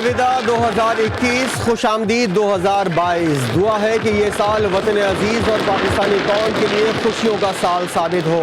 अलविदा 2021, खुशामदीद 2022। दुआ है कि ये साल वतन अजीज़ और पाकिस्तानी कौम के लिए खुशियों का साल साबित हो।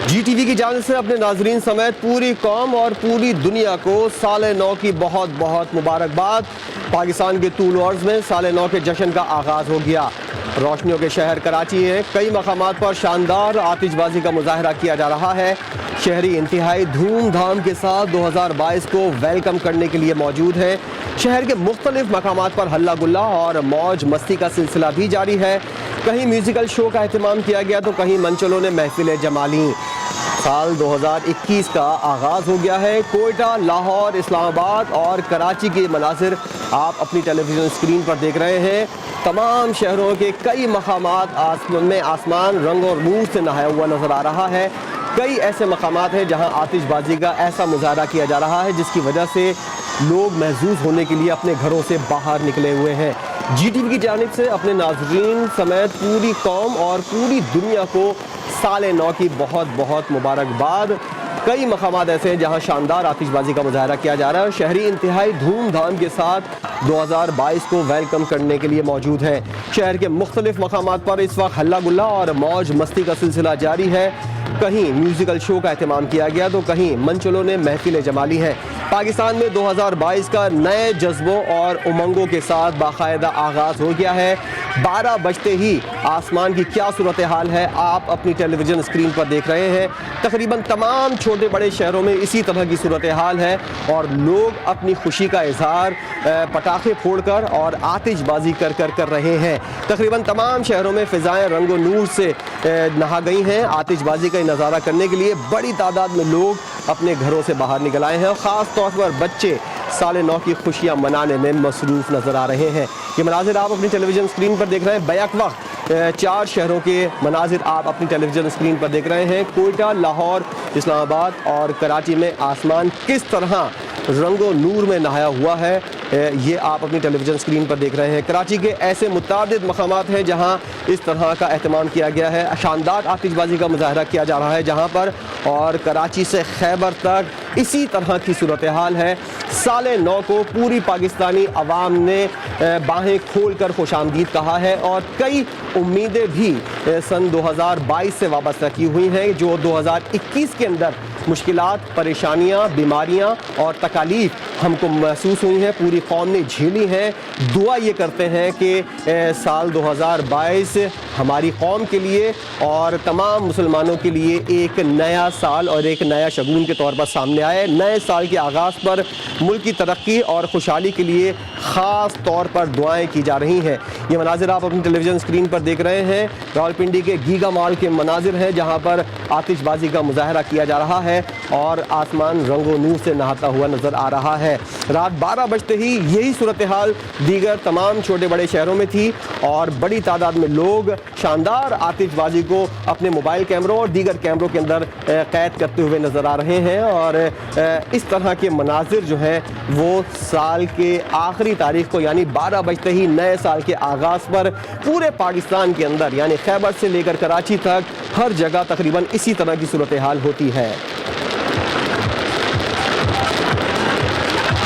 GTV की जानिब से अपने नाजरीन समेत पूरी कौम और पूरी दुनिया को साल नौ की बहुत बहुत मुबारकबाद। पाकिस्तान के तूल अर्ज़ में साल नौ के जश्न का आगाज़ हो गया। रोशनियों के शहर कराची है, कई मकामात पर शानदार आतिशबाजी का मुजाहरा किया जा रहा है। शहरी इंतहाई धूमधाम के साथ 2022 को वेलकम करने के लिए मौजूद है। शहर के मुख्तलिफ मकामात पर हल्ला गुल्ला और मौज मस्ती का सिलसिला भी जारी है। कहीं म्यूज़िकल शो का एहतमाम किया गया तो कहीं मंचलों ने महफिलें जमा लीं। साल 2021 का आगाज़ हो गया है। कोयटा, लाहौर, इस्लामाबाद और कराची के मनाज़िर आप अपनी टेलीविज़न स्क्रीन पर देख रहे हैं। तमाम शहरों के कई मकामात में आसमान रंग और नूर से नहाया हुआ नज़र आ रहा है। कई ऐसे मकामात हैं जहां आतिशबाजी का ऐसा मुजाहरा किया जा रहा है जिसकी वजह से लोग महजूज होने के लिए अपने घरों से बाहर निकले हुए हैं। GTV की जानिब से अपने नाजरीन समेत पूरी कौम और पूरी दुनिया को साल नौ की बहुत बहुत मुबारकबाद। कई मकामात ऐसे हैं जहां शानदार आतिशबाजी का मुजाहरा किया जा रहा है और शहरी इंतहाई धूमधाम के साथ 2022 को वेलकम करने के लिए मौजूद हैं। शहर के मुख्तलिफ मकामात पर इस वक्त हल्ला गुल्ला और मौज मस्ती का सिलसिला जारी है। कहीं म्यूज़िकल शो का एहतमाम किया गया तो कहीं मंचलों ने महफिलें जमा ली हैं। पाकिस्तान में 2022 का नए जज्बों और उमंगों के साथ बाकायदा आगाज़ हो गया है। 12 बजते ही आसमान की क्या सूरत हाल है आप अपनी टेलीविज़न स्क्रीन पर देख रहे हैं। तकरीबन तमाम छोटे बड़े शहरों में इसी तरह की सूरत हाल है और लोग अपनी खुशी का इजहार पटाखे फोड़कर और आतिशबाजी कर रहे हैं। तकरीबन तमाम शहरों में फ़िज़ाएँ रंगो नूर से नहा गई हैं। आतिशबाजी का नज़ारा करने के लिए बड़ी तादाद में लोग अपने घरों से बाहर निकल आए हैं और ख़ास तौर पर बच्चे साल नौ की खुशियाँ मनाने में मसरूफ़ नज़र आ रहे हैं। ये मनाजिर आप अपनी टेलीविज़न स्क्रीन पर देख रहे हैं। बैक वक्त 4 शहरों के मनाजिर आप अपनी टेलीविज़न स्क्रीन पर देख रहे हैं। कोयटा, लाहौर, इस्लामाबाद और कराची में आसमान किस तरह रंगो नूर में नहाया हुआ है ये आप अपनी टेलीविज़न स्क्रीन पर देख रहे हैं। कराची के ऐसे मुतादिद मकामात हैं जहां इस तरह का एहतमाम किया गया है। शानदार आतिशबाजी का मुजाहरा किया जा रहा है जहां पर, और कराची से खैबर तक इसी तरह की सूरत हाल है। साल नौ को पूरी पाकिस्तानी अवाम ने बाहें खोल कर खुशामदीद कहा है और कई उम्मीदें भी सन 2022 से वाबस्ता की हुई हैं जो 2021 के अंदर मुश्किलात, परेशानियाँ, बीमारियाँ और तकालीफ हमको महसूस हुई हैं, पूरी कौम ने झेली हैं। दुआ ये करते हैं कि साल 2022 हमारी कौम के लिए और तमाम मुसलमानों के लिए एक नया साल और एक नया शगुन के तौर पर सामने आए। नए साल के आगाज़ पर मुल्क की तरक्की और खुशहाली के लिए ख़ास तौर पर दुआएं की जा रही हैं। ये मनाजिर आप अपनी टेलीविज़न स्क्रीन पर देख रहे हैं। रावलपिंडी के गीगा मॉल के मनाजिर हैं जहाँ पर आतिशबाजी का मुजाहरा किया जा रहा है और आसमान रंगो नूर से नहाता हुआ नज़र आ रहा है। रात 12 बजते ही यही सूरत हाल दीगर तमाम छोटे बड़े शहरों में थी और बड़ी तादाद में लोग शानदार आतिशबाजी को अपने मोबाइल कैमरों और दीगर कैमरों के अंदर कैद करते हुए नज़र आ रहे हैं। और इस तरह के मनाजिर जो हैं वो साल के आखिरी तारीख को यानी 12 बजते ही नए साल के आगाज़ पर पूरे पाकिस्तान के अंदर यानी खैबर से लेकर कराची तक हर जगह तकरीबन इसी तरह की सूरत हाल होती है।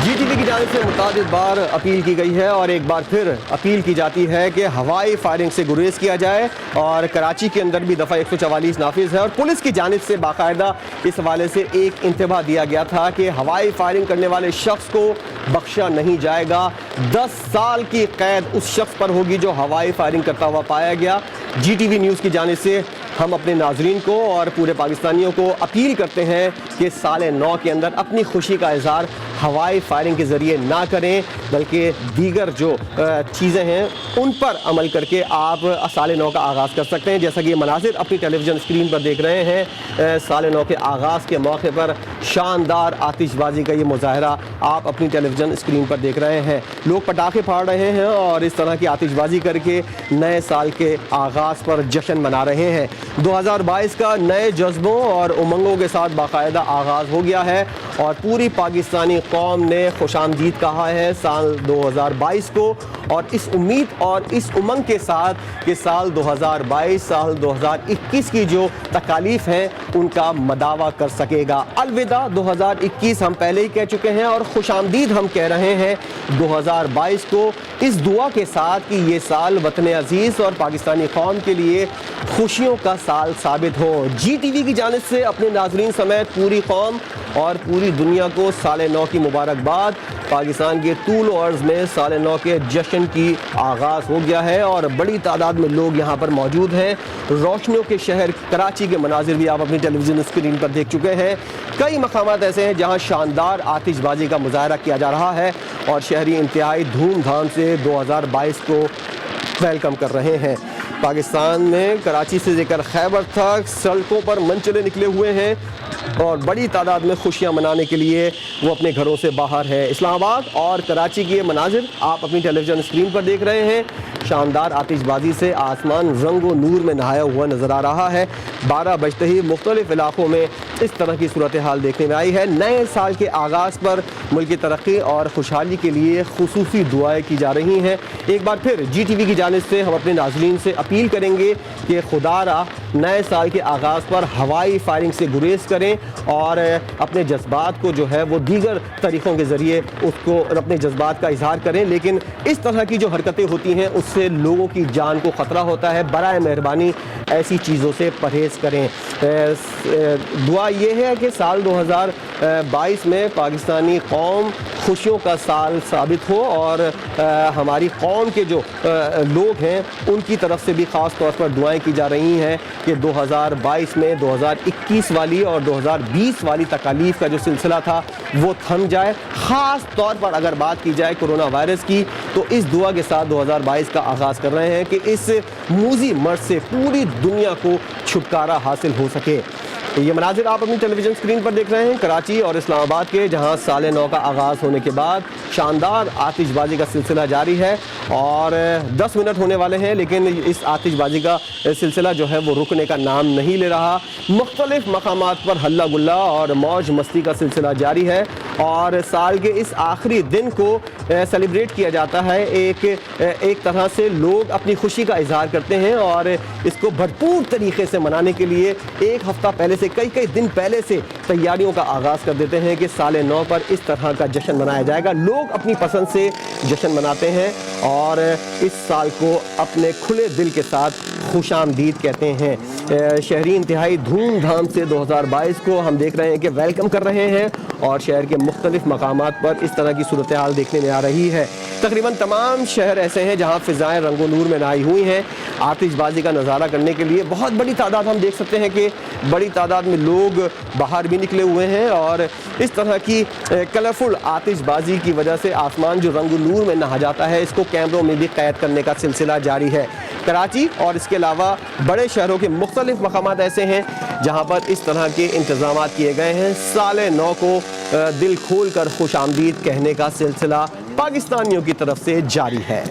GTV की जानिब से मुतादिद बार अपील की गई है और एक बार फिर अपील की जाती है कि हवाई फायरिंग से गुरेज किया जाए और कराची के अंदर भी दफ़ा 144 नाफिज है और पुलिस की जानिब से बाकायदा इस हवाले से एक इंतबाह दिया गया था कि हवाई फायरिंग करने वाले शख्स को बख्शा नहीं जाएगा। 10 साल की कैद उस शख्स पर होगी जो हवाई फायरिंग करता हुआ पाया गया। GTV न्यूज़ की जानिब से हम अपने नाजरीन को और पूरे पाकिस्तानियों को अपील करते हैं कि साल नौ के अंदर अपनी खुशी का इजहार हवाई फायरिंग के ज़रिए ना करें बल्कि दीगर जो चीज़ें हैं उन पर अमल करके आप साल नौ का आगाज़ कर सकते हैं। जैसा कि ये मनाजिर अपनी टेलीविज़न स्क्रीन पर देख रहे हैं, साल नौ के आगाज़ के मौके पर शानदार आतिशबाजी का ये मुजाहरा आप अपनी टेलीविज़न स्क्रीन पर देख रहे हैं। लोग पटाखे फाड़ रहे हैं और इस तरह की आतिशबाजी करके नए साल के आगाज़ पर जश्न मना रहे हैं। 2022 का नए जज्बों और उमंगों के साथ बाकायदा आगाज़ हो गया है और पूरी पाकिस्तानी कौम ने खुशामदीद कहा है साल 2022 को, और इस उम्मीद और इस उमंग के साथ कि साल 2022 साल 2021 की जो तकालीफ हैं उनका मदावा कर सकेगा। अलविदा 2021 हम पहले ही कह चुके हैं और खुशामदीद हम कह रहे हैं 2022 को, इस दुआ के साथ कि ये साल वतन अजीज़ और पाकिस्तानी कौम के लिए खुशियों का साल साबित हो। GTV की जानिब से अपने नाज़रीन समेत पूरी कौम और पूरी दुनिया को साल नौ की मुबारकबाद। पाकिस्तान के तूल और अर्ज़ में साल नौ के जश्न की आगाज़ हो गया है और बड़ी तादाद में लोग यहाँ पर मौजूद हैं। रोशनियों के शहर कराची के मनाजिर भी आप अपनी टेलीविज़न स्क्रीन पर देख चुके हैं। कई मकामात ऐसे हैं जहाँ शानदार आतिशबाजी का मुजाहरा किया जा रहा है और शहरी इंतहाई धूमधाम से 2022 को वेलकम कर रहे हैं। पाकिस्तान में कराची से लेकर खैबर तक सड़कों पर मंचले निकले हुए हैं और बड़ी तादाद में खुशियां मनाने के लिए वो अपने घरों से बाहर है। इस्लामाबाद और कराची के मनाजिर आप अपनी टेलीविज़न स्क्रीन पर देख रहे हैं। शानदार आतिशबाजी से आसमान रंग व नूर में नहाया हुआ नज़र आ रहा है। 12 बजते ही मुख्तलिफ इलाकों में इस तरह की सूरत हाल देखने में आई है। नए साल के आगाज़ पर मुल्क की तरक्की और खुशहाली के लिए खुसूसी दुआएं की जा रही हैं। एक बार फिर GTV की जानिब से हम अपने नाज़रीन से अपील करेंगे कि खुदारा नए साल के आगाज़ पर हवाई फायरिंग से गुरेज करें और अपने जज्बात को जो है वो दीगर तरीक़ों के ज़रिए उसको अपने जज्बात का इजहार करें, लेकिन इस तरह की जो हरकतें होती हैं उससे लोगों की जान को ख़तरा होता है। बराए मेहरबानी ऐसी चीज़ों से परहेज़ करें। दुआ ये है कि साल 2022 में पाकिस्तानी कौम खुशियों का साल साबित हो और हमारी कौम के जो लोग हैं उनकी तरफ से भी ख़ास तौर पर दुआएं की जा रही हैं कि 2022 में 2021 वाली और 2020 वाली तकालीफ का जो सिलसिला था वो थम जाए। ख़ास तौर पर अगर बात की जाए कोरोना वायरस की, तो इस दुआ के साथ 2022 का आगाज़ कर रहे हैं कि इस मूजी मर्ज से पूरी दुनिया को छुटकारा हासिल हो सके। तो ये मनाजिर आप अपनी टेलीविज़न स्क्रीन पर देख रहे हैं कराची और इस्लामाबाद के, जहां साल नौ का आगाज़ होने के बाद शानदार आतिशबाजी का सिलसिला जारी है और 10 मिनट होने वाले हैं, लेकिन इस आतिशबाजी का सिलसिला जो है वो रुकने का नाम नहीं ले रहा। मुख्तलिफ मकामात पर हल्ला गुल्ला और मौज मस्ती का सिलसिला जारी है और साल के इस आखिरी दिन को सेलिब्रेट किया जाता है। एक तरह से लोग अपनी खुशी का इजहार करते हैं और इसको भरपूर तरीके से मनाने के लिए एक हफ्ता पहले से कई दिन पहले से तैयारियों का आगाज़ कर देते हैं कि साल नौ पर इस तरह का जश्न मनाया जाएगा। लोग अपनी पसंद से जश्न मनाते हैं और इस साल को अपने खुले दिल के साथ खुशामदीद कहते हैं। शहरी इंतहाई धूमधाम से 2022 को हम देख रहे हैं कि वेलकम कर रहे हैं और शहर के मुख्तलिफ मकामात पर इस तरह की सूरत हाल देखने में आ रही है। तकरीबन तमाम शहर ऐसे हैं जहां फ़िज़ाएँ रंगो नूर में नहाई हुई हैं। आतिशबाजी का नज़ारा करने के लिए बहुत बड़ी तादाद हम देख सकते हैं कि बड़ी तादाद में लोग बाहर भी निकले हुए हैं और इस तरह की कलरफुल आतिशबाजी की वजह से आसमान जो रंग नूर में नहा जाता है, इसको कैमरों में भी कैद करने का सिलसिला जारी है। कराची और इसके अलावा बड़े शहरों के मुख्तलिफ मकामात ऐसे हैं जहाँ पर इस तरह के इंतज़ाम किए गए हैं। साल नौ को दिल खोल कर खुशामदीद कहने का सिलसिला पाकिस्तानियों की तरफ से जारी है।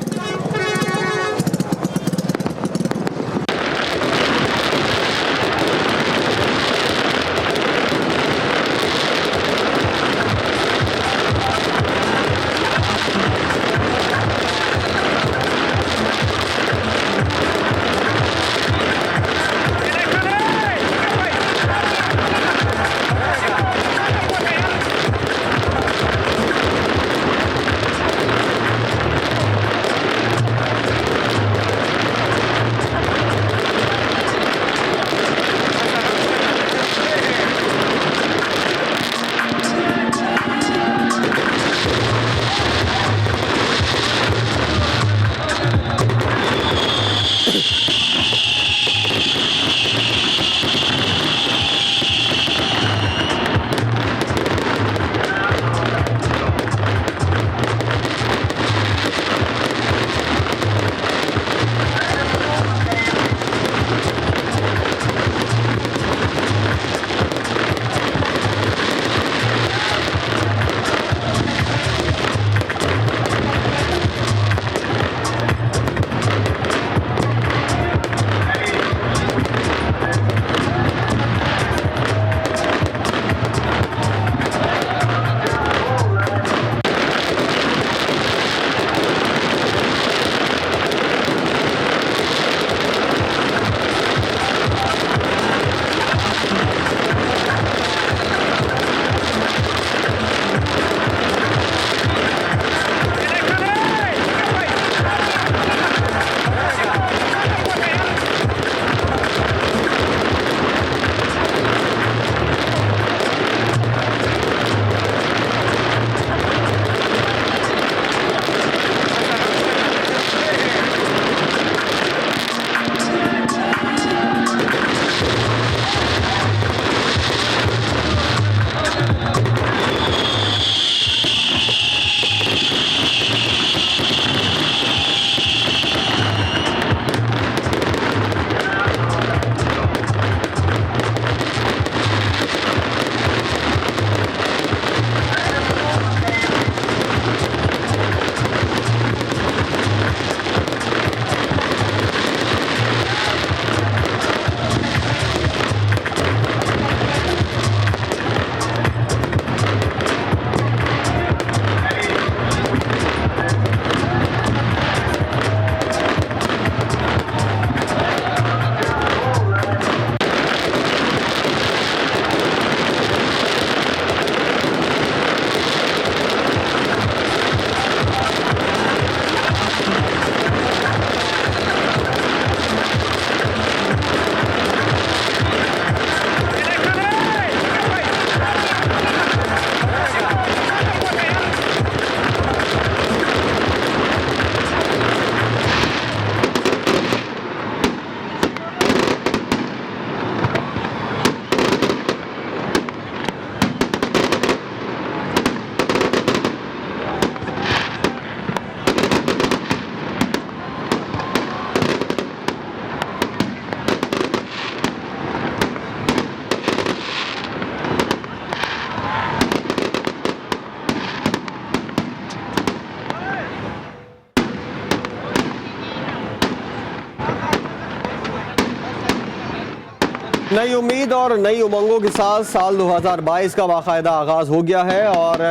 नई उम्मीद और नई उमंगों के साथ साल 2022 का बाकायदा आगाज़ हो गया है और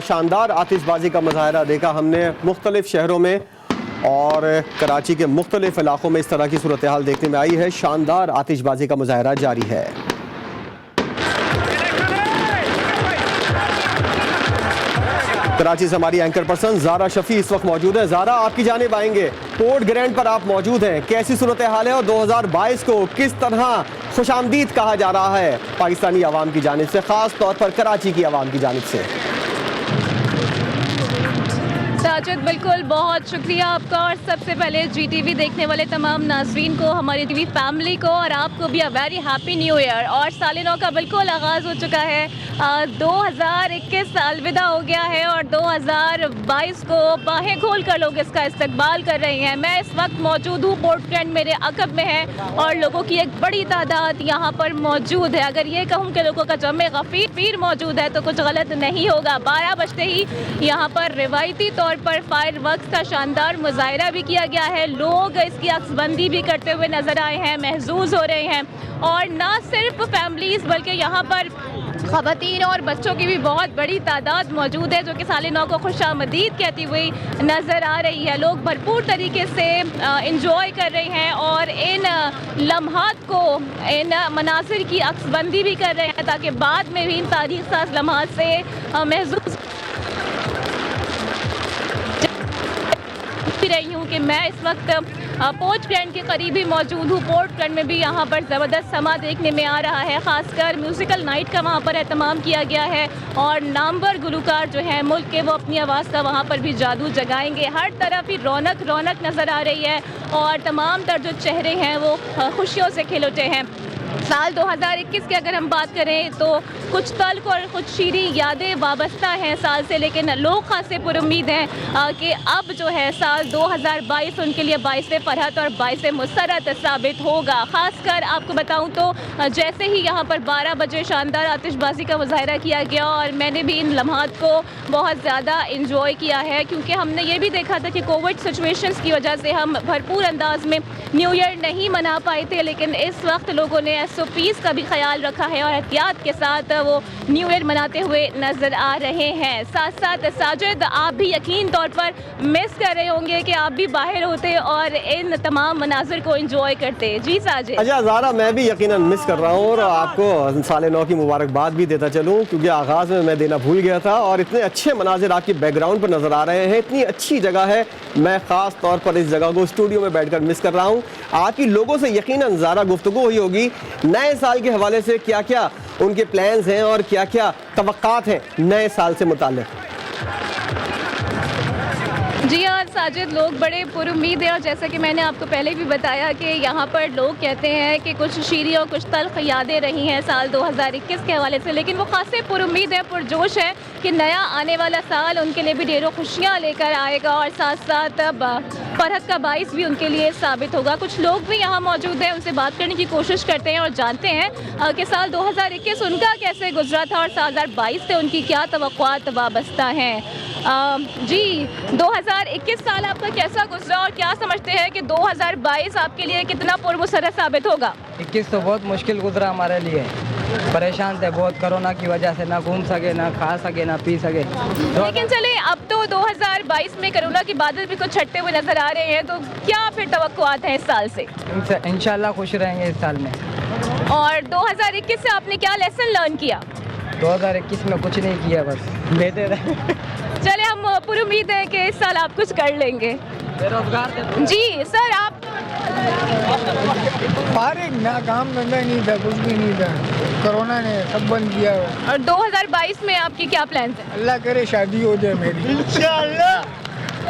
शानदार आतिशबाजी का मुजाहरा देखा हमने मुख्तलिफ शहरों में और कराची के मुख्तलिफ इलाकों में इस तरह की सूरत हाल देखने में आई है। शानदार आतिशबाजी का मुजाहरा जारी है। कराची से हमारी एंकर पर्सन ज़ारा शफी इस वक्त मौजूद है। ज़ारा, आपकी जानिब आएंगे, पोर्ट ग्रैंड पर आप मौजूद हैं, कैसी सूरत हाल है और 2022 को किस तरह खुशामदीद कहा जा रहा है पाकिस्तानी अवाम की जानिब से, ख़ास तौर पर कराची की अवाम की जानिब से? साजिद, बिल्कुल, बहुत शुक्रिया आपका और सबसे पहले GTV देखने वाले तमाम नाज़रीन को, हमारी टीवी फैमिली को और आपको भी वेरी हैप्पी न्यू ईयर। और साल नौ का बिल्कुल आगाज़ हो चुका है। 2021 अलविदा हो गया है और 2022 को बाहें खोल कर लोग इसका इस्तकबाल कर रहे हैं। मैं इस वक्त मौजूद हूँ, पोर्ट ग्रैंड मेरे अकब में है और लोगों की एक बड़ी तादाद यहाँ पर मौजूद है। अगर ये कहूँ कि लोगों का जमे गफीर मौजूद है तो कुछ गलत नहीं होगा। 12 बजते ही यहाँ पर रिवायती तौर पर फायर वर्क्स का शानदार मुजाहरा भी किया गया है। लोग इसकी अक्सबंदी भी करते हुए नजर आए हैं, महसूस हो रहे हैं। और ना सिर्फ फैमिलीज बल्कि यहाँ पर ख़वातीन और बच्चों की भी बहुत बड़ी तादाद मौजूद है जो कि साल नौ को खुशामदीद कहती हुई नज़र आ रही है। लोग भरपूर तरीके से इंजॉय कर रहे हैं और इन लम्हात को, इन मनासिर की अक्सबंदी भी कर रहे हैं ताकि बाद में भी इन तारीख साज लम्हात से महसूस रही हूँ कि मैं इस वक्त पोर्ट ग्रैंड के करीब ही मौजूद हूँ। पोर्ट ग्रैंड में भी यहाँ पर ज़बरदस्त समा देखने में आ रहा है। ख़ासकर म्यूज़िकल नाइट का वहाँ पर एहतमाम किया गया है और नामवर गुलकार जो हैं मुल्क के, वो अपनी आवाज़ का वहाँ पर भी जादू जगाएंगे। हर तरफ ही रौनक नज़र आ रही है और तमाम तर जो चेहरे हैं वो खुशियों से खिल उठे हैं। साल 2021 की अगर हम बात करें तो कुछ तल्ख और कुछ शीरी यादें वाबस्ता हैं साल से, लेकिन लोग खासे पुरुम्मीद हैं कि अब जो है साल 2022 उनके लिए बाइस फरहत और बाइस मुसरत साबित होगा। ख़ासकर आपको बताऊं तो जैसे ही यहाँ पर 12 बजे शानदार आतिशबाजी का मुजाहरा किया गया और मैंने भी इन लम्हात को बहुत ज़्यादा इंजॉय किया है, क्योंकि हमने ये भी देखा था कि कोविड सिचुएशंस की वजह से हम भरपूर अंदाज में न्यू ईयर नहीं मना पाए थे, लेकिन इस वक्त लोगों ने SOPs का भी ख्याल रखा है और एहतियात के साथ वो न्यू ईयर मनाते हुए नजर आ रहे हैं। साथ साथ साजिद, आप भी यकीन तौर पर मिस कर रहे होंगे कि आप भी बाहर होते और इन तमाम मनाजिर को एंजॉय करते। जी साजिद। अच्छा ज़ारा, मैं भी यकीनन मिस कर रहा हूँ और आपको साल नौ की मुबारकबाद भी देता चलूँ, क्योंकि आगाज़ में मैं देना भूल गया था और इतने अच्छे मनाजिर आपके बैकग्राउंड पर नज़र आ रहे हैं। इतनी अच्छी जगह है, मैं ख़ास तौर पर इस जगह को स्टूडियो में बैठकर मिस कर रहा हूँ। आपकी लोगों से यकीनन ज़ारा गुफ्तगू हुई होगी नए साल के हवाले से, क्या क्या उनके प्लान्स हैं और क्या क्या तवक्कात हैं नए साल से मुताल्लिक़? जी हाँ साजिद, लोग बड़े पुरुम्मीद हैं और जैसा कि मैंने आपको पहले भी बताया कि यहाँ पर लोग कहते हैं कि कुछ शीरी और कुछ तल्ख यादें रही हैं साल 2021 के हवाले से, लेकिन वो खासे पुरुम्मीद हैं, पुरजोश हैं कि नया आने वाला साल उनके लिए भी ढेरों खुशियाँ लेकर आएगा और साथ साथ फरहत का बाइस भी उनके लिए साबित होगा। कुछ लोग भी यहाँ मौजूद हैं, उनसे बात करने की कोशिश करते हैं और जानते हैं कि साल 2021 उनका कैसे गुजरा था और साल 2022 से उनकी क्या तवक्कुआत वाबस्ता हैं। जी, 2021 साल आपका कैसा गुजरा और क्या समझते हैं कि 2022 आपके लिए कितना पुरमुसर्रत साबित होगा? 21 तो बहुत मुश्किल गुजरा हमारे लिए, परेशान थे बहुत कोरोना की वजह से, ना घूम सके, ना खा सके, ना पी सके। लेकिन चले, अब तो 2022 में कोरोना के बादल भी कुछ छटते हुए नजर आ रहे हैं, तो क्या फिर तवक्कुआत हैं इस साल से? इंशाल्लाह खुश रहेंगे इस साल में। और 2021 से आपने क्या लेसन लर्न किया? 2021 में कुछ नहीं किया, बस लेते रहे। चले, हम पुरुम्मीद है कि इस साल आप कुछ कर लेंगे। बेरोजगार थे। जी सर, आप? फारिग, ना काम धंधा नहीं था, कुछ भी नहीं था, कोरोना ने सब बंद किया। और 2022 में आपकी क्या प्लान है? अल्लाह करे शादी हो जाए मेरी, इंशाअल्लाह।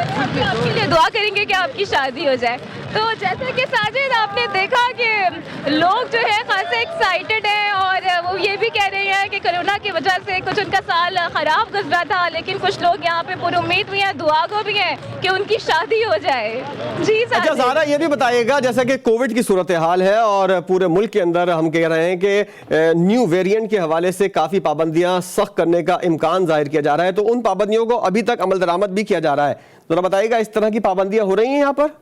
आपके लिए दुआ करेंगे कि आपकी शादी हो जाए। तो जैसा कि साजिद, आपने देखा कि लोग जो है खासे एक्साइटेड हैं और वो ये भी कह रहे हैं कि कोरोना की वजह से कुछ उनका साल ख़राब गुजरा था, लेकिन कुछ लोग यहाँ पे पुरुम्मीद भी हैं, दुआ को भी हैं कि उनकी शादी हो जाए। जी साजिद। अच्छा ज़ारा, ये भी बताइएगा, जैसा कि कोविड की सूरत हाल है और पूरे मुल्क के अंदर हम कह रहे हैं कि न्यू वेरिएंट के हवाले से काफ़ी पाबंदियाँ सख्त करने का इम्कान जाहिर किया जा रहा है, तो उन पाबंदियों को अभी तक अमल दरामद भी किया जा रहा है। ज़रा बताइएगा, इस तरह की पाबंदियाँ हो रही हैं यहाँ पर?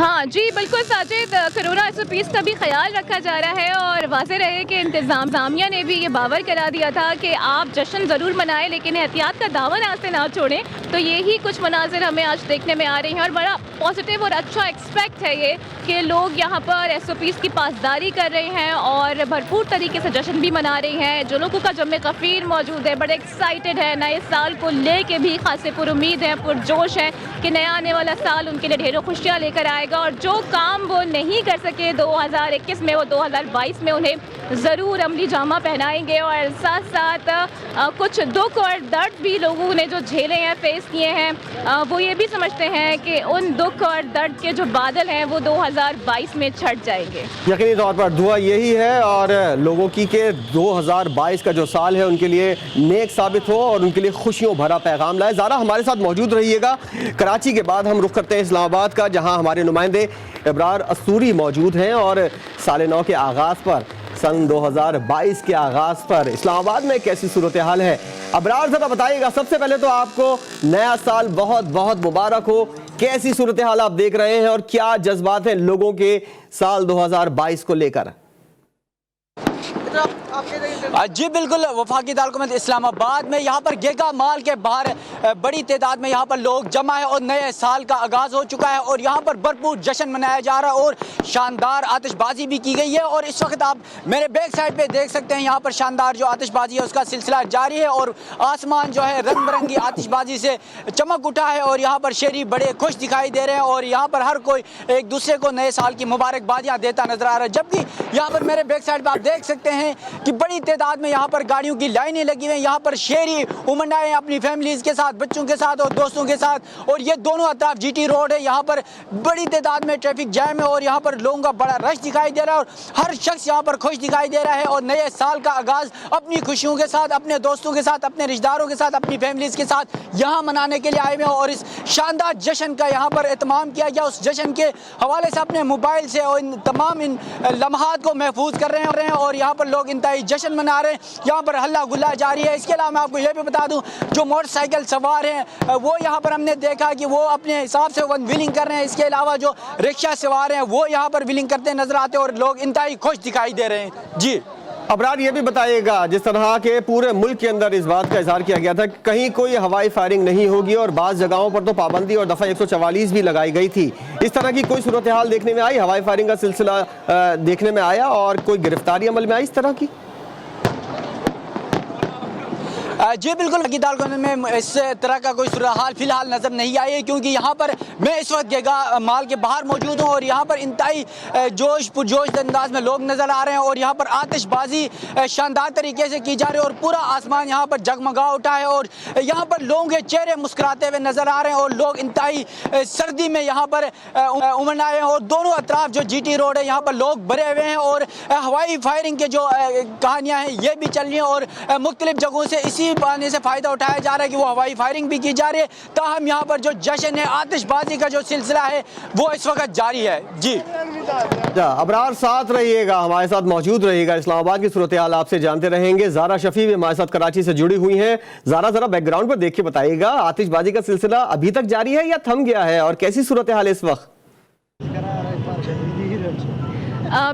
हाँ जी, बिल्कुल साजिद, कोरोना SOPs का भी ख्याल रखा जा रहा है और वाज़ेह रहे कि इंतज़ामिया ने भी ये बावर करा दिया था कि आप जश्न ज़रूर मनाएं लेकिन एहतियात का दामन हाथ से ना छोड़ें। तो यही कुछ मनाजिर हमें आज देखने में आ रही हैं और बड़ा पॉजिटिव और अच्छा एक्सपेक्ट है ये कि लोग यहाँ पर SOPs की पासदारी कर रहे हैं और भरपूर तरीके से जश्न भी मना रहे हैं। जो लोगों का जम्मे कफ़ीर मौजूद है, बड़े एक्साइटेड है, नए साल को ले के भी खासे पुरुमीद हैं, पुरजोश हैं कि नया आने वाला साल उनके लिए ढेरों खुशियाँ लेकर आएगा और जो काम वो नहीं कर सके 2021 में वो 2022 में उन्हें ज़रूर अमली जामा पहनाएंगे। और साथ साथ कुछ दुख और दर्द भी लोगों ने जो झेले हैं, फेस किए हैं, वो ये भी समझते हैं कि उन दुख और दर्द के जो बादल हैं वो 2022 में छट जाएंगे। यकीनी तौर पर दुआ यही है और लोगों की कि 2022 का जो साल है उनके लिए नेक साबित हो और उनके लिए खुशियों भरा पैगाम लाए। ज़ारा हमारे साथ मौजूद रहिएगा। कराची के बाद हम रुख करते हैं इस्लामाबाद का, जहां हमारे नुमाइंदे इब्रार अस्तूरी मौजूद हैं और साल नौ के आगाज़ पर, सन 2022 के आगाज़ पर इस्लामाबाद में कैसी सूरत हाल है? अबरार ज़रा बताइएगा। सबसे पहले तो आपको नया साल बहुत बहुत मुबारक हो। कैसी सूरत हाल आप देख रहे हैं और क्या जज्बात हैं लोगों के साल 2022 को लेकर? जी बिल्कुल, वफाकी दारकूमत इस्लामाबाद में यहाँ पर गेगा माल के बाहर बड़ी तादाद में यहाँ पर लोग जमा है और नए साल का आगाज़ हो चुका है और यहाँ पर भरपूर जश्न मनाया जा रहा है और शानदार आतिशबाजी भी की गई है। और इस वक्त आप मेरे बैक साइड पे देख सकते हैं, यहाँ पर शानदार जो आतिशबाजी है उसका सिलसिला जारी है और आसमान जो है रंग बिरंगी आतिशबाजी से चमक उठा है और यहाँ पर शहरी बड़े खुश दिखाई दे रहे हैं और यहाँ पर हर कोई एक दूसरे को नए साल की मुबारकबादियाँ देता नजर आ रहा है। जबकि यहाँ पर मेरे बैक साइड पर आप देख सकते हैं कि बड़ी तादाद में यहाँ पर गाड़ियों की लाइनें लगी हुई हैं। यहाँ पर शहरी उमड़ आए अपनी फैमिलीज़ के साथ, बच्चों के साथ और दोस्तों के साथ। और ये दोनों अतराफ GT रोड है, यहाँ पर बड़ी तादाद में ट्रैफिक जैम है और यहाँ पर लोगों का बड़ा रश दिखाई दे रहा है और हर शख्स यहाँ पर खुश दिखाई दे रहा है और नए साल का आगाज़ अपनी खुशियों के साथ, अपने दोस्तों के साथ, अपने रिश्तेदारों के साथ, अपनी फैमिलीज़ के साथ यहाँ मनाने के लिए आए हुए हैं। और इस शानदार जश्न का यहाँ पर एहतमाम किया गया। उस जश्न के हवाले से अपने मोबाइल से और इन तमाम इन लम्हात को महफूज कर रहे हैं और यहाँ पर लोग इंतहाई जश्न मना रहे हैं। यहाँ पर हल्ला गुल्ला जारी है। इसके अलावा मैं आपको ये भी बता दूं, जो मोटरसाइकिल सवार हैं वो यहाँ पर हमने देखा कि वो अपने हिसाब से व्हीलिंग कर रहे हैं। इसके अलावा जो रिक्शा सवार हैं वो यहाँ पर व्हीलिंग करते नजर आते हैं और लोग इंतहाई खुश दिखाई दे रहे हैं। जी अबरार, ये भी बताइएगा, जिस तरह के पूरे मुल्क के अंदर इस बात का इजहार किया गया था कि कहीं कोई हवाई फायरिंग नहीं होगी और बाज़ जगहों पर तो पाबंदी और दफ़ा 144 भी लगाई गई थी, इस तरह की कोई सूरत हाल देखने में आई? हवाई फायरिंग का सिलसिला देखने में आया और कोई गिरफ्तारी अमल में आई इस तरह की? जी बिल्कुल, में इस तरह का कोई सूरत हाल फिलहाल नज़र नहीं आई है क्योंकि यहाँ पर मैं इस वक्त गेगा माल के बाहर मौजूद हूँ और यहाँ पर इंतहाई जोश पुरजोश अंदाज में लोग नज़र आ रहे हैं और यहाँ पर आतिशबाजी शानदार तरीके से की जा रही है और पूरा आसमान यहाँ पर जगमगा उठा है और यहाँ पर लोगों के चेहरे मुस्कुराते हुए नज़र आ रहे हैं और लोग इंतहाई सर्दी में यहाँ पर उमड़ आए हैं और दोनों अतराफ जो GT रोड है यहाँ पर लोग भरे हुए हैं और हवाई फायरिंग के जो कहानियाँ हैं ये भी चल रही हैं और मुख्तलिफ जगहों से इसी बहाने से फ़ायदा उठाया जा रहा है कि वो हवाई फायरिंग भी की जा रही है। ताहम यहाँ पर जो जश्न है, आतिशबाजी का जो सिलसिला है वो इस वक्त जारी है। जी अबरार, साथ रहिएगा, हमारे साथ मौजूद रहिएगा। इस्लामाबाद की सूरत हाल आपसे जानते रहेंगे। ज़ारा शफी भी हमारे साथ कराची से जुड़ी हुई हैं। ज़ारा, ज़रा बैकग्राउंड पर देख के बताइएगा, आतिशबाजी का सिलसिला अभी तक जारी है या थम गया है और कैसी सूरत हाल है इस वक्त?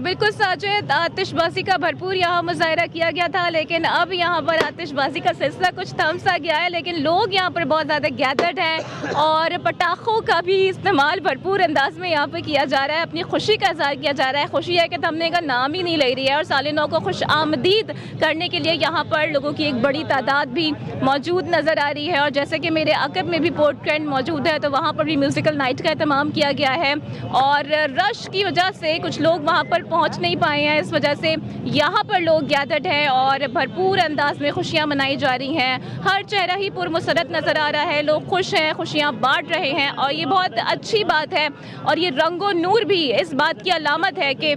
बिल्कुल साजिद, आतिशबाजी का भरपूर यहाँ मुजाहरा किया गया था लेकिन अब यहाँ पर आतिशबाजी का सिलसिला कुछ थम सा गया है लेकिन लोग यहाँ पर बहुत ज़्यादा गैदर्ड हैं और पटाखों का भी इस्तेमाल भरपूर अंदाज में यहाँ पर किया जा रहा है। अपनी खुशी का इज़हार किया जा रहा है। खुशी है कि थमने का नाम ही नहीं ले रही है और साल नौ को खुश आमदीद करने के लिए यहाँ पर लोगों की एक बड़ी तादाद भी मौजूद नज़र आ रही है। और जैसे कि मेरे अकब में भी पोर्ट ट्रेंड मौजूद है तो वहाँ पर भी म्यूज़िकल नाइट का एहतमाम किया गया है और रश की वजह से कुछ लोग वहाँ पर पहुंच नहीं पाए हैं। इस वजह से यहाँ पर लोग गैदर्ड हैं और भरपूर अंदाज में खुशियाँ मनाई जा रही हैं। हर चेहरा ही पुरमसरत नज़र आ रहा है, लोग खुश हैं, खुशियाँ बांट रहे हैं और ये बहुत अच्छी बात है। और ये रंगो नूर भी इस बात की अलामत है कि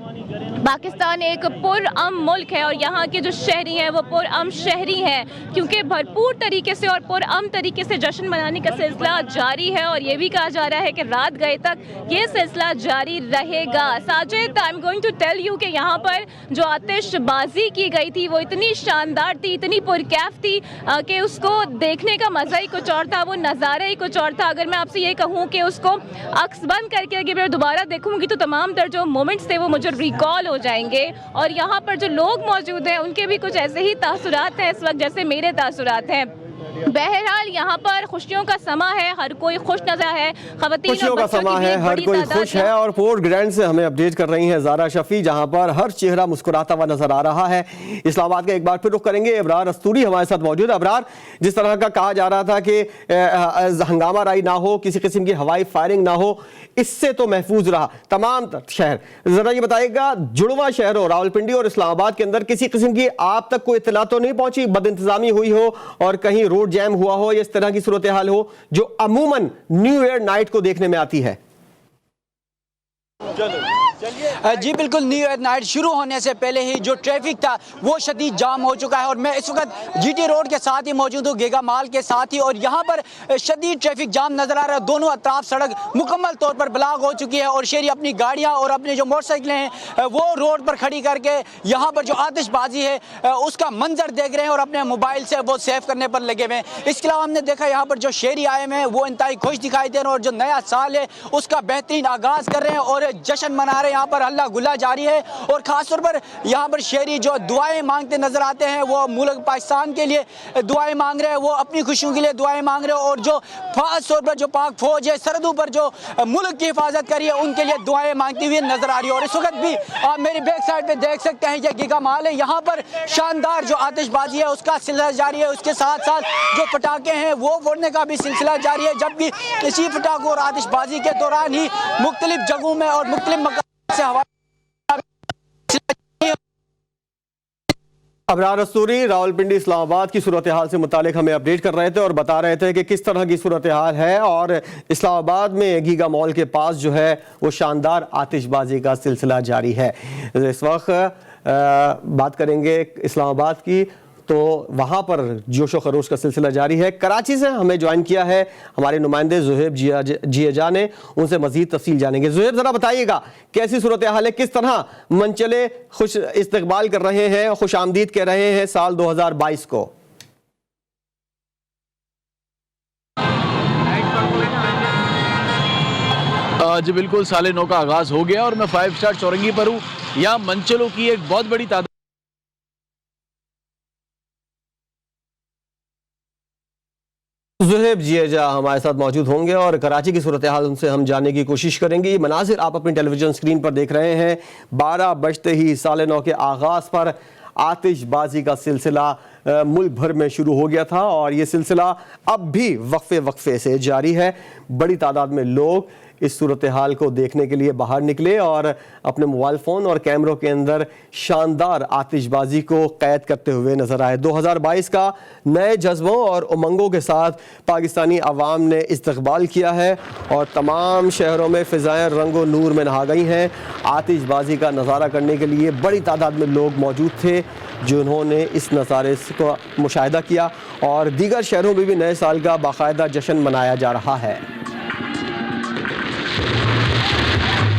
पाकिस्तान एक पुरअमन मुल्क है और यहाँ के जो शहरी हैं वो पुरअमन शहरी हैं, क्योंकि भरपूर तरीके से और पुरअमन तरीके से जश्न मनाने का सिलसिला जारी है और ये भी कहा जा रहा है कि रात गए तक ये सिलसिला जारी रहेगा। Sajid, I am going to tell you कि यहाँ पर जो आतिशबाजी की गई थी वो इतनी शानदार थी, इतनी पुरकैफ थी कि उसको देखने का मज़ा ही कुछ और था, वो नज़ारा ही कुछ और था। अगर मैं आपसे ये कहूँ कि उसको अक्स बंद करके अगर मैं दोबारा देखूँगी तो तमाम तर जो मोमेंट्स थे वो मुझे रिकॉल हो जाएंगे और यहाँ पर जो लोग मौजूद हैं उनके भी कुछ ऐसे ही तासुरात हैं इस वक्त जैसे मेरे तासुरात हैं। बहरहाल यहाँ पर खुशियों का समा है, हर कोई खुश नजर है, खवातीन खुशियों का समा है, हर कोई खुश है। और पोर्ट ग्रैंड से हमें अपडेट कर रही हैं ज़ारा शफी, जहां पर हर चेहरा मुस्कुराता हुआ नजर आ रहा है। इस्लामाबाद का एक बार फिर रुख करेंगे, अबरार अस्तूरी हमारे साथ मौजूद है। अबरार, जिस तरह का कहा जा रहा था कि हंगामा राई ना हो, किसी किस्म की हवाई फायरिंग ना हो, इससे तो महफूज रहा तमाम शहर। जरा ये बताइएगा, जुड़वा शहरों रावलपिंडी और इस्लामाबाद के अंदर किसी किस्म की आप तक कोई इत्तला तो नहीं पहुंची, बदइंतजामी हुई हो और कहीं रोड जैम हुआ हो या इस तरह की सूरत हाल हो जो अमूमन न्यू ईयर नाइट को देखने में आती है? जी बिल्कुल, न्यू ईयर नाइट शुरू होने से पहले ही जो ट्रैफिक था वो शदीद जाम हो चुका है और मैं इस वक्त जीटी रोड के साथ ही मौजूद हूँ, गेगा माल के साथ ही, और यहाँ पर शदीद ट्रैफिक जाम नजर आ रहा है। दोनों अतराफ सड़क मुकम्मल तौर पर ब्लॉक हो चुकी है और शहरी अपनी गाड़ियाँ और अपने जो मोटरसाइकिलें हैं वो रोड पर खड़ी करके यहाँ पर जो आतिशबाजी है उसका मंजर देख रहे हैं और अपने मोबाइल से वो सेव करने पर लगे हुए हैं। इसके अलावा हमने देखा यहाँ पर जो शहरी आए हुए हैं वो इंतहाई खुश दिखाई दे रहे हैं और जो नया साल है उसका बेहतरीन आगाज कर रहे हैं और जश्न मना रहे हैं। यहाँ पर हल्ला गुल्ला जारी है और खासतौर पर यहाँ पर शहरी जो दुआएं मांगते नजर आते हैं, वो मुल्क पाकिस्तान के लिए दुआएं मांग रहे हैं, वो अपनी खुशियों के लिए दुआएं मांग रहे हैं और जो खास तौर पर जो पाक फौज है सरहदों पर जो मुल्क की हिफाजत करी है उनके लिए दुआएं मांगती हुई नजर आ रही है। और इस वक्त भी आप मेरी बैक साइड पे देख सकते हैं ये गीगा माल है, यहाँ पर शानदार जो आतिशबाजी है उसका सिलसिला जारी है। उसके साथ साथ जो पटाखे हैं वो फोड़ने का भी सिलसिला जारी है, जबकि इसी पटाखों और आतिशबाजी के दौरान ही मुख्तलिफ जगहों में और मुख्तलिफ मकाम से हवा। अबरार अस्तूरी रावलपिंडी इस्लामाबाद की सूरत हाल से मुतालिक हमें अपडेट कर रहे थे और बता रहे थे कि किस तरह की सूरत हाल है और इस्लामाबाद में गीगा मॉल के पास जो है वो शानदार आतिशबाजी का सिलसिला जारी है। इस वक्त बात करेंगे इस्लामाबाद की, तो वहाँ पर जोशो खरोश का सिलसिला जारी है। कराची से हमें ज्वाइन किया है हमारे नुमाइंदे ज़ुहैब जियाजा ने, उनसे मज़ीद तफसील जानेंगे। ज़ुहैब, ज़रा बताइएगा कैसी सूरत हाल है, किस तरह मनचले खुश इस्तकबाल कर रहे हैं, खुश आमदीद कह रहे हैं साल 2022 को? जी बिल्कुल, साल नौ का आगाज़ हो गया और मैं 5 स्टार चौरंगी पर हूँ। यहाँ मनचलों की एक बहुत बड़ी तादाद ज़ुहैब जियाजा हमारे साथ मौजूद होंगे और कराची की सूरत हाल उनसे हम जानने की कोशिश करेंगे। ये मनाजिर आप अपनी टेलीविजन स्क्रीन पर देख रहे हैं। 12 बजते ही साल नौ के आगाज़ पर आतिशबाजी का सिलसिला मुल्क भर में शुरू हो गया था और ये सिलसिला अब भी वक्फे से जारी है। बड़ी तादाद में लोग इस सूरत हाल को देखने के लिए बाहर निकले और अपने मोबाइल फ़ोन और कैमरों के अंदर शानदार आतिशबाजी को कैद करते हुए नजर आए। 2022 का नए जज्बों और उमंगों के साथ पाकिस्तानी अवाम ने इस्तकबाल किया है और तमाम शहरों में फ़िज़ाएँ रंगो नूर में नहा गई हैं। आतिशबाजी का नज़ारा करने के लिए बड़ी तादाद में लोग मौजूद थे जिन्होंने इस नज़ारे को मुशाहिदा किया और दीगर शहरों में भी नए साल का बाकायदा जश्न मनाया जा रहा है।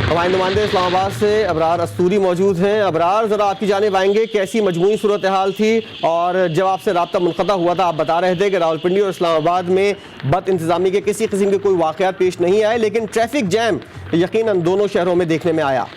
हमारे नुमाइंदे इस्लामाबाद से अबरार अस्तूरी मौजूद हैं। अबरार, ज़रा आपकी जानिब आएंगे, कैसी मजमूई सूरत हाल थी? और जब आपसे रब्ता मुनक़ता हुआ था आप बता रहे थे कि रावलपिंडी और इस्लामाबाद में बद इंतज़ामी के किसी किस्म के कोई वाक़यात पेश नहीं आए, लेकिन ट्रैफिक जैम यकीनन दोनों शहरों में देखने में आया।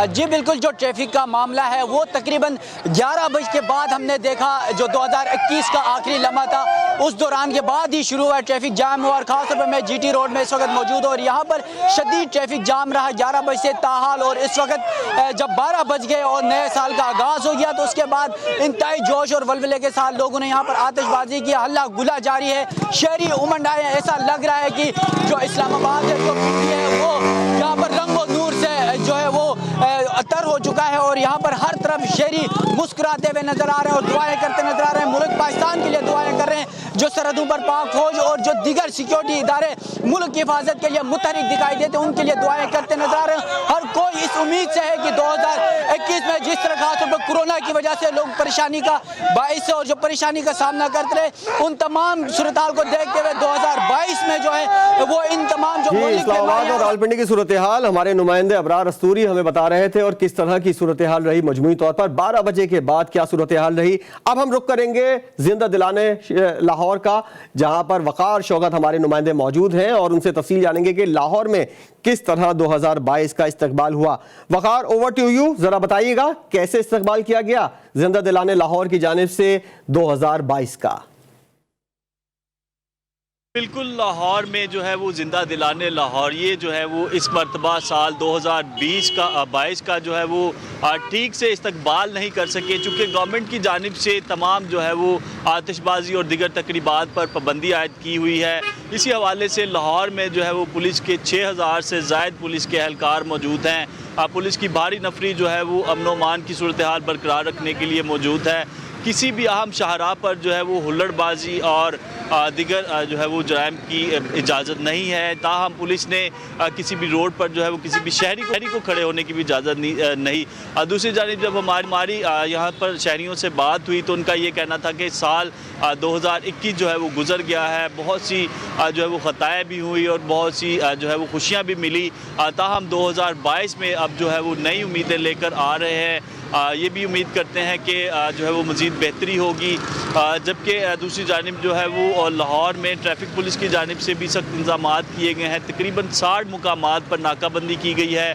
जी बिल्कुल, जो ट्रैफिक का मामला है वो तकरीबन 11 बजे के बाद हमने देखा, जो 2021 का आखिरी लम्हा था उस दौरान के बाद ही शुरू हुआ ट्रैफिक जाम हुआ। और खासतौर पर मैं जीटी रोड में इस वक्त मौजूद हूँ और यहाँ पर शदीद ट्रैफिक जाम रहा 11 बजे से ताहाल। और इस वक्त जब 12 बज गए और नए साल का आगाज़ हो गया तो उसके बाद इंतहाई जोश और वल्वले के साथ लोगों ने यहाँ पर आतिशबाजी की, हल्ला गुल्ला जारी है, शहरी उमंड आए हैं। ऐसा लग रहा है कि जो इस्लामाबाद है, जो है वो यहाँ पर रंगो नूर से जो है वो अतर हो चुका है और यहाँ पर हर तरफ शहरी मुस्कुराते हुए नजर आ रहे हैं और दुआएं करते नजर आ रहे हैं। मुल्क पाकिस्तान के लिए दुआएं कर रहे हैं, जो सरहदों पर पाक फौज और जो दीगर सिक्योरिटी इदारे मुल्क की हिफाजत के लिए मुतहरिक दिखाई देते हैं, उनके लिए दुआएं करते नजर आ रहे हैं। हर कोई इस उम्मीद से है कि 2021 में जिस तरह खासतौर पर कोरोना की वजह से लोग परेशानी का बाइस और जो परेशानी का सामना करते रहे, उन तमाम सूरत हाल को देखते हुए 2022 में जो है वो इन तमाम जो इस्लामाबाद और रावलपिंडी की सूरत हाल हमारे नुमाइंदे अबरार अस्तूरी हमें बता रहे थे, और किस तरह की सूरत हाल रही मजमूई तौर पर 12 बजे के बाद क्या सूरत हाल रही। अब हम रुख करेंगे जिंदा दिलाने लाहौर का, जहां पर वकार शौकत हमारे नुमाइंदे मौजूद हैं और उनसे तफसील जानेंगे कि लाहौर में किस तरह 2022 का इस्तकबाल हुआ। वकार, ओवर टू यू, जरा बताइएगा कैसे इस्तकबाल किया गया जिंदा दिलाने लाहौर की जानिब से 2022 का। बिल्कुल, लाहौर में जो है वो जिंदा दिलाने लाहौर ये जो है वो इस मरतबा साल 2022 का जो है वो ठीक से इस्तकबाल नहीं कर सके, चूँकि गवर्नमेंट की जानिब से तमाम जो है वो आतिशबाजी और दिगर तकरीबात पर पाबंदी आयद की हुई है। इसी हवाले से लाहौर में जो है वो पुलिस के 6000 से ज़ायद पुलिस के एहलकार मौजूद हैं। पुलिस की भारी नफरी जो है वो अमन व अमान की सूरत हाल बरकरार रखने के लिए मौजूद है। किसी भी अहम शाहराह पर जो है वो हुल्लड़बाजी और दिगर जो है वो जराइम की इजाज़त नहीं है। ताहम पुलिस ने किसी भी रोड पर जो है वो किसी भी शहरी को खड़े होने की भी इजाज़त नहीं। दूसरी जानिब जब हमारी यहाँ पर शहरियों से बात हुई तो उनका ये कहना था कि साल 2021 जो है वो गुजर गया है, बहुत सी जो है वो ख़ताएँ भी हुई और बहुत सी जो है वो खुशियाँ भी मिली। ताहम 2022 में अब जो है वो नई उम्मीदें लेकर आ रहे हैं। ये भी उम्मीद करते हैं कि जो है वो मज़ीद बेहतरी होगी। जबकि दूसरी जानिब जो है वो लाहौर में ट्रैफिक पुलिस की जानिब से भी सख्त इंतज़ामात किए गए हैं। तकरीबन 60 मुकामात पर नाकाबंदी की गई है।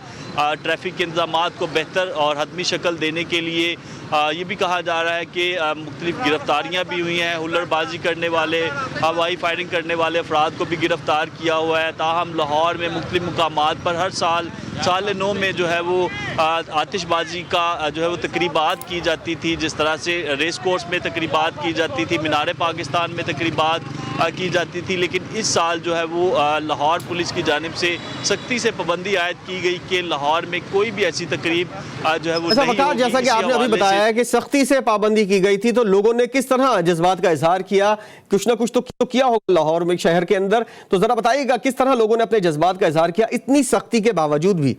ट्रैफिक के इंतज़ामात को बेहतर और हतमी शक्ल देने के लिए ये भी कहा जा रहा है कि मुख्तलिफ़ गिरफ्तारियाँ भी हुई हैं। हुल्लड़बाजी करने वाले, हवाई फायरिंग करने वाले अफराद को भी गिरफ़्तार किया हुआ है। ताहम लाहौर में मुख्तलिफ़ मुकामात पर हर साल साल 9 में जो है वो आतिशबाजी का जो है वो तकरीबात की जाती थी, जिस तरह से रेस कोर्स में तकरीबात की जाती थी, मीनार पाकिस्तान में तकरीबात की जाती थी। लेकिन इस साल जो है वो लाहौर पुलिस की जानिब से सख्ती से पाबंदी आयद की गई कि लाहौर में कोई भी ऐसी तकरीब जो है वो नहीं होगी। जैसा कि आपने अभी बताया है कि सख्ती से पाबंदी की गई थी, तो लोगों ने किस तरह जज्बात का इजहार किया? कुछ ना कुछ तो किया होगा लाहौर में, शहर के अंदर, तो जरा बताइएगा किस तरह लोगों ने अपने जज्बात का इजहार किया इतनी सख्ती के बावजूद भी।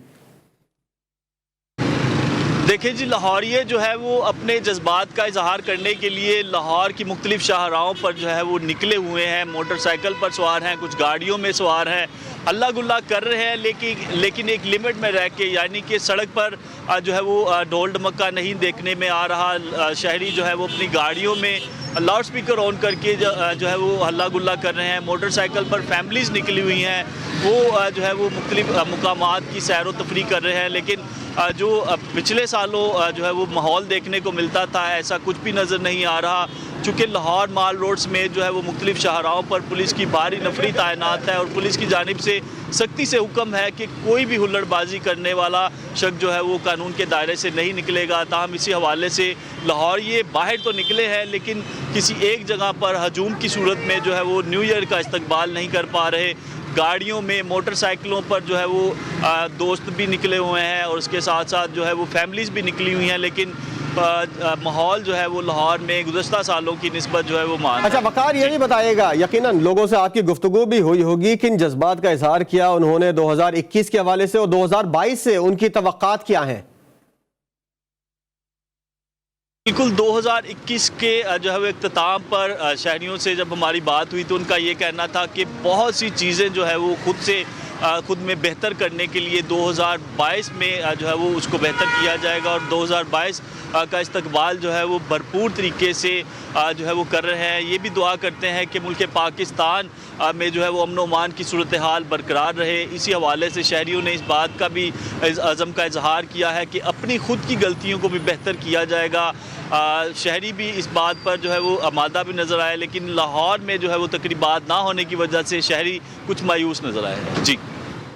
देखिए जी, लाहौरिये जो है वो अपने जज्बात का इजहार करने के लिए लाहौर की मुख्तलिफ शाहराहों पर जो है वो निकले हुए हैं। मोटरसाइकिल पर सवार हैं, कुछ गाड़ियों में सवार हैं, अल्लाह गुल्ला कर रहे हैं, लेकिन एक लिमिट में रह के, यानी कि सड़क पर जो है वो ढोल ढमक्का नहीं देखने में आ रहा। शहरी जो है वो अपनी गाड़ियों में लाउड स्पीकर ऑन करके जो है वो हल्ला गुल्ला कर रहे हैं। मोटरसाइकिल पर फैमिलीज़ निकली हुई हैं, वो जो है वो मुख्तलिफ मुकामात की सैर व तफरी कर रहे हैं। लेकिन जो पिछले सालों जो है वो माहौल देखने को मिलता था, ऐसा कुछ भी नज़र नहीं आ रहा। चूँकि लाहौर माल रोड्स में जो है वो मुख्तलिफ शाहराहों पर पुलिस की भारी नफरी तैनात है और पुलिस की जानिब से सख्ती से हुक्म है कि कोई भी हुल्लड़बाजी करने वाला शख्स जो है वो कानून के दायरे से नहीं निकलेगा। ताहम इसी हवाले से लाहौर ये बाहर तो निकले हैं, लेकिन किसी एक जगह पर हजूम की सूरत में जो है वो न्यू ईयर का इस्तकबाल नहीं कर पा रहे। गाड़ियों में, मोटरसाइकिलों पर जो है वो दोस्त भी निकले हुए हैं और उसके साथ साथ जो है वो फैमिलीज़ भी निकली हुई हैं। लेकिन माहौल जो है वो लाहौर में गुज़श्ता सालों की निस्बत जो है वो मान। अच्छा वकार, ये भी बताइएगा, यकीनन लोगों से आपकी गुफ्तगू भी हुई होगी, किन जज्बात का इजहार किया उन्होंने 2021 के हवाले से और 2022 से उनकी तवक्कात क्या हैं? बिल्कुल, 2021 के जो है वो इख्तिताम पर शहरियों से जब हमारी बात हुई तो उनका ये कहना था कि बहुत सी चीज़ें जो है वो खुद में बेहतर करने के लिए 2022 में जो है वो उसको बेहतर किया जाएगा और 2022 का इस्तकबाल जो है वो भरपूर तरीके से जो है वो कर रहे हैं। ये भी दुआ करते हैं कि मुल्क पाकिस्तान में जो है वो अमन अमान की सूरत हाल बरकरार रहे। इसी हवाले से शहरियों ने इस बात का भी अज़म का इजहार किया है कि अपनी खुद की गलतियों को भी बेहतर किया जाएगा। शहरी भी इस बात पर जो है वो आमादा भी नज़र आए, लेकिन लाहौर में जो है वो तकरीबात ना होने की वजह से शहरी कुछ मायूस नज़र आए। जी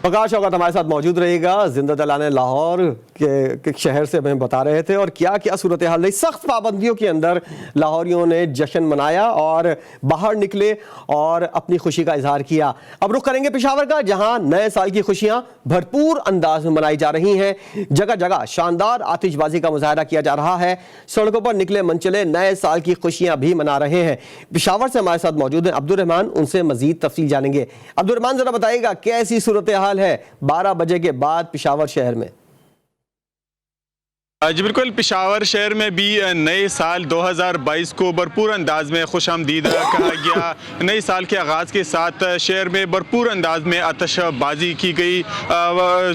प्रकाश औकत हमारे साथ मौजूद रहेगा। जिंदा दिलाने लाहौर के शहर से हमें बता रहे थे और क्या क्या सूरत हाल रही। सख्त पाबंदियों के अंदर लाहौरियों ने जश्न मनाया और बाहर निकले और अपनी खुशी का इजहार किया। अब रुख करेंगे पेशावर का, जहां नए साल की खुशियां भरपूर अंदाज में मनाई जा रही हैं। जगह जगह शानदार आतिशबाजी का मुजाहरा किया जा रहा है। सड़कों पर निकले मनचले नए साल की खुशियां भी मना रहे हैं। पेशावर से हमारे साथ मौजूद हैं अब्दुल रहमान, उनसे मजीद तफसील जानेंगे। अब्दुल रहमान, जरा बताइएगा कैसी सूरत हाल है 12 बजे के बाद पेशावर शहर में? जी बिल्कुल, पेशावर शहर में भी नए साल 2022 को भरपूर अंदाज में खुशामदीद कहा गया। नए साल के आगाज़ के साथ शहर में भरपूर अंदाज में आतिशबाजी की गई।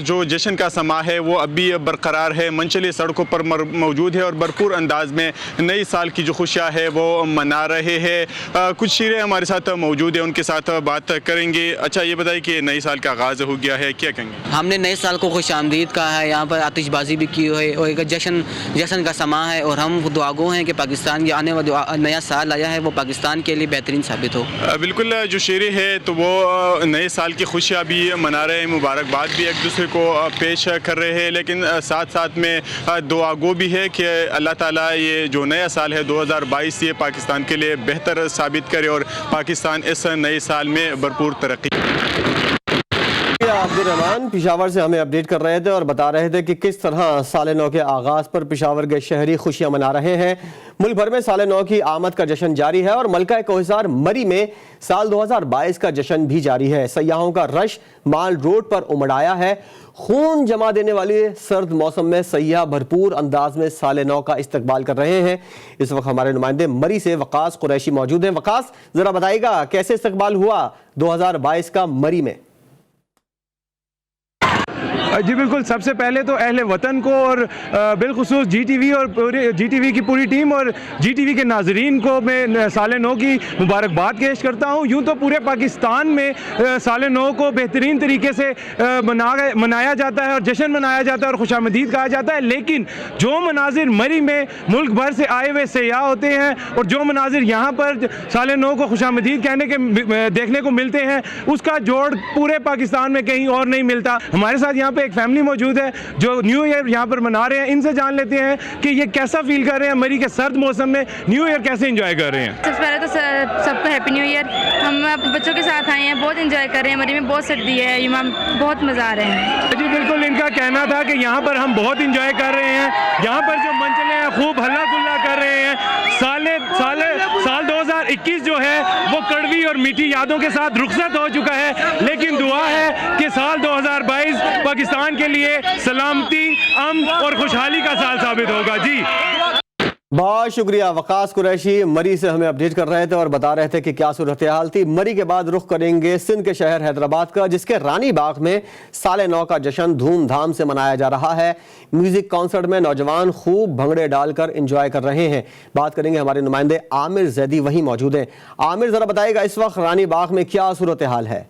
जो जश्न का समा है वो अभी बरकरार है, मनचले सड़कों पर मौजूद है और भरपूर अंदाज में नए साल की जो खुशियाँ है वो मना रहे हैं। कुछ शीरें हमारे साथ मौजूद है, उनके साथ बात करेंगे। अच्छा, ये बताइए कि नए साल का आगाज़ हो गया है, क्या कहेंगे? हमने नए साल को खुशामदीद कहा है। यहाँ पर आतिशबाजी भी की है और एक जश्न का समा है और हम दुआगो हैं कि पाकिस्तान के आने वाला नया साल आया है वो पाकिस्तान के लिए बेहतरीन साबित हो। बिल्कुल, जो शेरे है तो वो नए साल की खुशियाँ भी मना रहे हैं, मुबारकबाद भी एक दूसरे को पेश कर रहे हैं, लेकिन साथ साथ में दुआगो भी है कि अल्लाह ताला ये जो नया साल है 2022 ये पाकिस्तान के लिए बेहतर साबित करे और पाकिस्तान इस नए साल में भरपूर तरक्की। अब्दुल रहमान पेशावर से हमें अपडेट कर रहे थे और बता रहे थे कि किस तरह साल नौ के आगाज़ पर पेशावर के शहरी खुशियां मना रहे हैं। मुल्क भर में साल नौ की आमद का जश्न जारी है और मलका कोहिसार मरी में साल 2022 का जश्न भी जारी है। सयाहों का रश माल रोड पर उमड़ आया है। खून जमा देने वाले सर्द मौसम में सयाह भरपूर अंदाज में साल नौ का इस्तकबाल कर रहे हैं। इस वक्त हमारे नुमाइंदे मरी से वकास कुरैशी मौजूद हैं। वकास, जरा बताइएगा कैसे इस्तकबाल हुआ 2022 का मरी में? जी बिल्कुल, सबसे पहले तो अहले वतन को और बिलखुसूस जीटीवी और जीटीवी की पूरी टीम और जीटीवी के नाजरीन को मैं साल नौ की मुबारकबाद पेश करता हूँ। यूँ तो पूरे पाकिस्तान में साल नौ को बेहतरीन तरीके से मनाया जाता है और जश्न मनाया जाता है और खुशामदीद कहा जाता है, लेकिन जो मनाजिर मरी में मुल्क भर से आए हुए सयाह होते हैं और जो मनाजिर यहाँ पर साल नौ को खुशामदीद कहने के देखने को मिलते हैं उसका जोड़ पूरे पाकिस्तान में कहीं और नहीं मिलता। हमारे साथ यहाँ पे एक फैमिली मौजूद है जो न्यू ईयर यहाँ पर मना रहे हैं। इनसे जान लेते हैं कि ये कैसा फील कर रहे हैं, मरी के सर्द मौसम में न्यू ईयर कैसे एंजॉय कर रहे हैं। सबसे पहले तो सबको हैप्पी न्यू ईयर। हम अपने बच्चों के साथ आए हैं, बहुत एंजॉय कर रहे हैं। मरी में बहुत सर्दी है, बहुत मज़ा आ रहे हैं। जी बिल्कुल, इनका कहना था कि यहाँ पर हम बहुत एंजॉय कर रहे हैं। यहाँ पर जो मंचले हैं खूब हल्ला गुल्ला कर रहे हैं। साल 2021 जो है वो कड़वी और मीठी यादों के साथ रुखसत हो चुका है, लेकिन दुआ है कि साल 2022 पाकिस्तान के लिए सलामती, अमन और खुशहाली का साल साबित होगा। जी बहुत शुक्रिया। वकास कुरैशी मरी से हमें अपडेट कर रहे थे और बता रहे थे कि क्या सूरत हाल थी। मरी के बाद रुख करेंगे सिंध के शहर हैदराबाद का, जिसके रानी बाग में साल नौ का जश्न धूमधाम से मनाया जा रहा है। म्यूजिक कॉन्सर्ट में नौजवान खूब भंगड़े डालकर एंजॉय कर रहे हैं। बात करेंगे हमारे नुमाइंदे आमिर जैदी, वहीं मौजूद हैं। आमिर, जरा बताइएगा इस वक्त रानी बाग में क्या सूरत हाल है?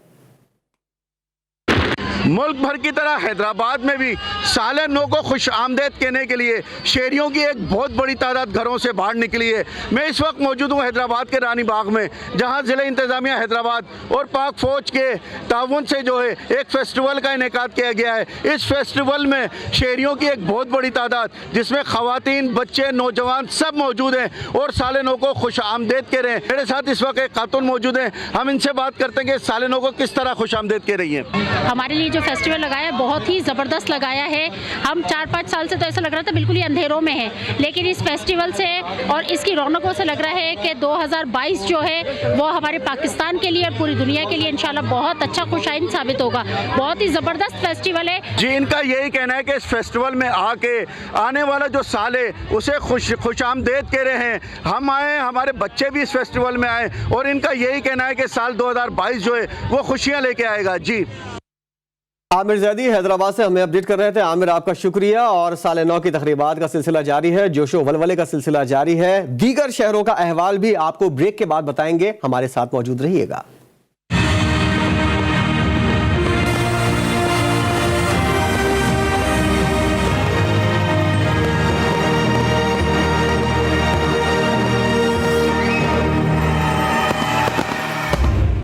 मुल्क भर की तरह हैदराबाद में भी साल नौ को खुश आमदेद कहने के लिए शहरियों की एक बहुत बड़ी तादाद घरों से बाहर निकली है। मैं इस वक्त मौजूद हूँ हैदराबाद के रानी बाग में, जहाँ ज़िला इंतज़ामिया हैदराबाद और पाक फ़ौज के ताउन से जो है एक फेस्टिवल का इनेकाद किया गया है। इस फेस्टिवल में शहरियों की एक बहुत बड़ी तादाद, जिसमें ख़वातीन, बच्चे, नौजवान सब मौजूद हैं और साल नौ को खुश आमदेद कह रहे हैं। मेरे साथ इस वक्त एक खातून मौजूद हैं, हम इनसे बात करते हैं कि साल नौ को किस तरह खुश आमदेद कह रही हैं। हमारे लिए जो फेस्टिवल लगाया है बहुत ही ज़बरदस्त लगाया है। हम 4-5 साल से तो ऐसा लग रहा था बिल्कुल ही अंधेरों में है, लेकिन इस फेस्टिवल से और इसकी रौनकों से लग रहा है कि 2022 जो है वो हमारे पाकिस्तान के लिए और पूरी दुनिया के लिए इंशाल्लाह बहुत अच्छा खुशाइन साबित होगा। बहुत ही ज़बरदस्त फेस्टिवल है। जी, इनका यही कहना है कि इस फेस्टिवल में आके आने वाला जो साल है उसे खुश आमदेद कह रहे हैं। हम आए, हमारे बच्चे भी इस फेस्टिवल में आए और इनका यही कहना है कि साल 2022 जो है वो खुशियाँ लेके आएगा। जी, आमिर जैदी हैदराबाद से हमें अपडेट कर रहे थे। आमिर, आपका शुक्रिया। और साल नौ की तकरीबात का सिलसिला जारी है, जोशो वलवले का सिलसिला जारी है। दीगर शहरों का अहवाल भी आपको ब्रेक के बाद बताएंगे। हमारे साथ मौजूद रहिएगा।